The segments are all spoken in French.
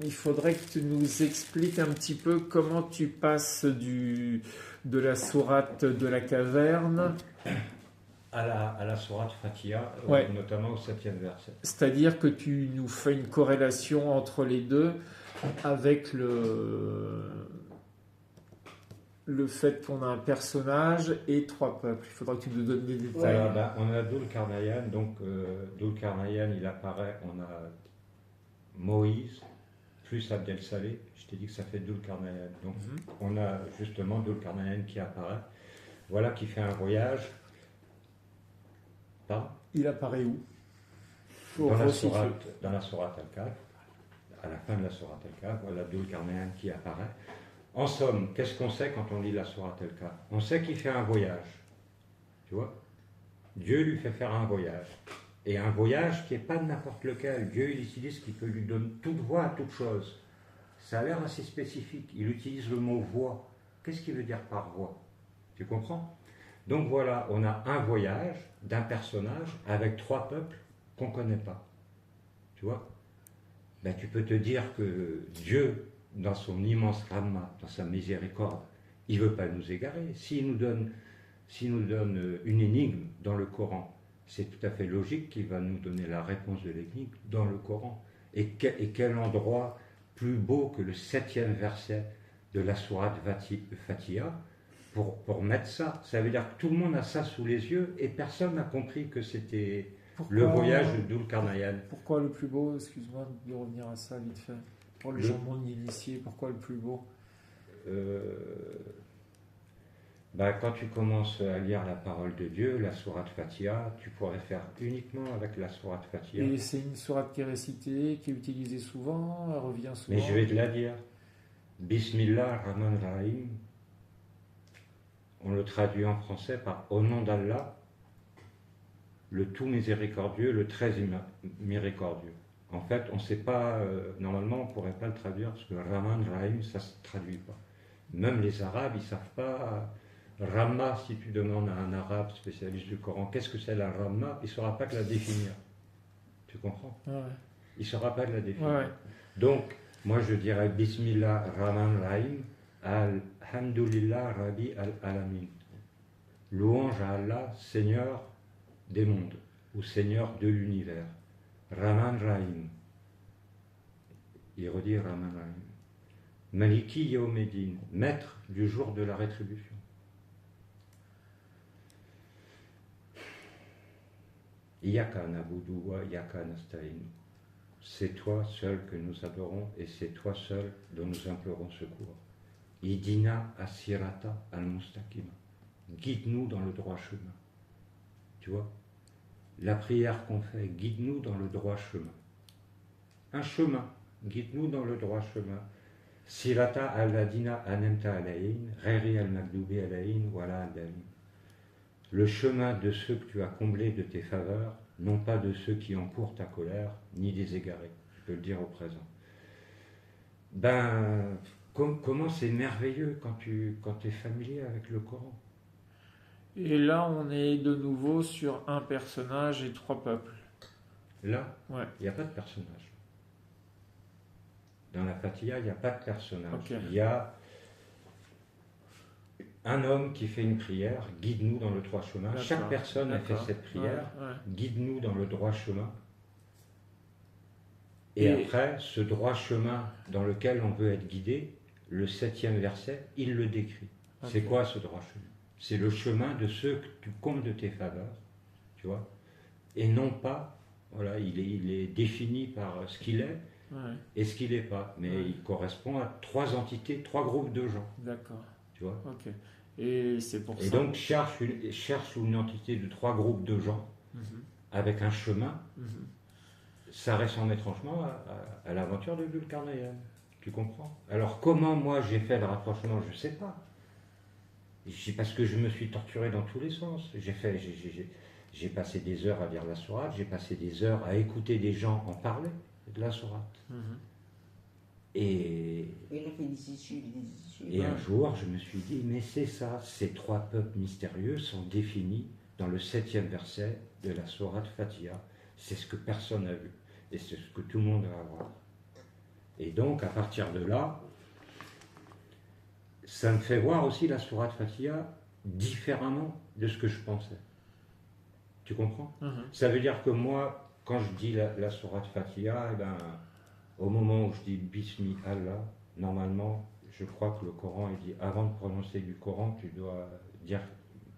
il faudrait que tu nous expliques un petit peu comment tu passes de la sourate de la caverne. À la sourate Fatiha, Ouais. notamment au 7e verset. C'est-à-dire que tu nous fais une corrélation entre les deux avec le fait qu'on a un personnage et trois peuples. Il faudra que tu nous donnes des détails. Voilà, ben, on a Dhul Karnayan, donc Dhul Karnayan, il apparaît, on a Moïse, plus Abdel Saleh, je t'ai dit que ça fait Dhul Karnayan. Donc on a justement Dhul Karnayan qui apparaît, voilà, qui fait un voyage. Pardon. Il apparaît où? Dans la sourate Al-Kahf, à la fin de la sourate Al-Kahf, voilà Dhul Karnayan qui apparaît. En somme, qu'est-ce qu'on sait quand on lit la sourate Al-Kahf? On sait qu'il fait un voyage, tu vois. Dieu lui fait faire un voyage. Et un voyage qui n'est pas de n'importe lequel. Dieu, il utilise ce qui peut lui donner toute voix à toute chose. Ça a l'air assez spécifique. Il utilise le mot voix. Qu'est-ce qu'il veut dire par voix? Tu comprends? Donc voilà, on a un voyage d'un personnage avec trois peuples qu'on ne connaît pas. Tu vois? Ben, tu peux te dire que Dieu, dans son immense Rama, dans sa miséricorde, il ne veut pas nous égarer. S'il nous donne une énigme dans le Coran, c'est tout à fait logique qu'il va nous donner la réponse de l'énigme dans le Coran. Et quel endroit plus beau que le 7e verset de la sourate Fatiha pour mettre ça. Ça veut dire que tout le monde a ça sous les yeux et personne n'a compris que c'était le voyage de Dhul Karnayan. Pourquoi le plus beau? Excuse-moi de revenir à ça vite fait. Pour les gens non initiés, pourquoi le plus beau? Quand tu commences à lire la parole de Dieu, la sourate Fatiha, tu pourrais faire uniquement avec la sourate Fatiha. Et c'est une sourate qui est récitée, qui est utilisée souvent, elle revient souvent. Mais je vais te la dire. Bismillah Rahman Rahim. On le traduit en français par au nom d'Allah, le tout miséricordieux, le très miséricordieux. En fait, on ne sait pas, normalement on ne pourrait pas le traduire parce que Rahman Rahim, ça ne se traduit pas. Même les Arabes, ils ne savent pas. Ramma, si tu demandes à un arabe spécialiste du Coran, qu'est-ce que c'est la Ramma, il ne saura pas que la définir. Tu comprends? Ouais. Il ne saura pas de la définir. Ouais. Donc, moi je dirais Bismillah Rahman Rahim, Alhamdulillah Rabbi al-Alamin. Louange à Allah, Seigneur des mondes, ou Seigneur de l'univers. Rahman Rahim. Il redit Rahman Rahim. Maliki Yawmeddin, maître du jour de la rétribution. Iyaka nabudu wa iyaka nasta'in. C'est toi seul que nous adorons et c'est toi seul dont nous implorons secours. Idina asirata al-mustaqima. Guide-nous dans le droit chemin. Tu vois? La prière qu'on fait, guide-nous dans le droit chemin. Un chemin, guide-nous dans le droit chemin. Sirata al-ladina anemta alayin, reri al-magdubi alayin, wala al-dalim. Le chemin de ceux que tu as comblés de tes faveurs, non pas de ceux qui encourent ta colère, ni des égarés. Je peux le dire au présent. Comment c'est merveilleux quand tu es familier avec le Coran. Et là, on est de nouveau sur un personnage et trois peuples. Là, ouais. Il n'y a pas de personnage. Dans la Fatiha, il n'y a pas de personnage. Okay. Il y a un homme qui fait une prière, guide-nous dans le droit chemin. D'accord. Chaque personne a fait cette prière, guide-nous dans le droit chemin. Et après, ce droit chemin dans lequel on veut être guidé, le 7e verset, il le décrit. Okay. C'est quoi ce droit chemin? C'est le chemin de ceux que tu combles de tes faveurs, tu vois, et non pas, voilà, il est défini par ce qu'il est et ce qu'il n'est pas, mais il correspond à trois entités, trois groupes de gens. D'accord. Tu vois. Ok. Et c'est pour ça. Et donc cherche une entité de trois groupes de gens avec un chemin. Ça ressemble étrangement à l'aventure de Dhul Karnayan. Tu comprends? Alors comment moi j'ai fait le rapprochement, je ne sais pas. Parce que je me suis torturé dans tous les sens. J'ai passé des heures à lire la sourate, j'ai passé des heures à écouter des gens en parler de la sourate. Et un jour, je me suis dit, mais c'est ça, ces trois peuples mystérieux sont définis dans le 7e verset de la sourate Fatiha. C'est ce que personne n'a vu, et c'est ce que tout le monde va voir. Et donc, à partir de là, ça me fait voir aussi la sourate Fatiha différemment de ce que je pensais. Tu comprends? Ça veut dire que moi, quand je dis la sourate Fatiha, eh ben, au moment où je dis Bismi Allah, normalement, je crois que le Coran, il dit, avant de prononcer du Coran, tu dois dire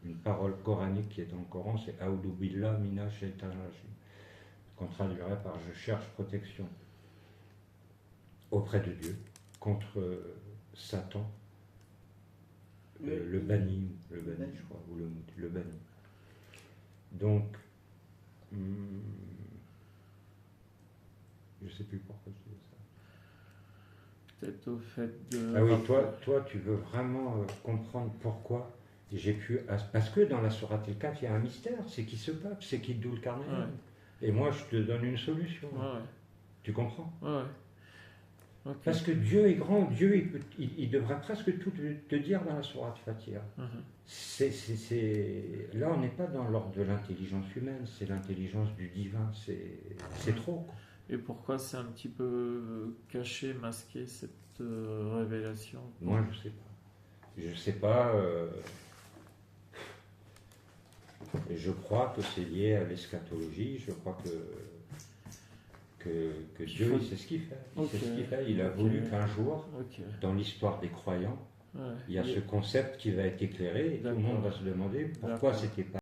une parole coranique qui est dans le Coran, c'est A'udhu billah mina shaitan rajim, qu'on traduirait par je cherche protection auprès de Dieu contre Satan, le banni, je crois, ou le banni. Donc, je ne sais plus pourquoi je dis ça. Peut-être au fait de... Ah oui, toi tu veux vraiment comprendre pourquoi j'ai pu... Parce que dans la Sourate El-Kahf, il y a un mystère, c'est qui ce peuple, c'est qui Dhul Qarnayn. Ouais. Et moi, je te donne une solution. Ouais. Tu comprends? Ouais. Okay. Parce que Dieu est grand, Dieu il devrait presque tout te dire dans la Sourate Fatiha. Là, on n'est pas dans l'ordre de l'intelligence humaine, c'est l'intelligence du divin, c'est trop. Quoi. Et pourquoi c'est un petit peu caché, masqué, cette révélation? Moi, je sais pas. Je sais pas. Je crois que c'est lié à l'eschatologie. Je crois que Dieu, il sait ce qu'il fait. Il sait ce qu'il fait. Il a voulu qu'un jour, dans l'histoire des croyants, il y a ce concept qui va être éclairé et tout le monde va se demander pourquoi c'était pas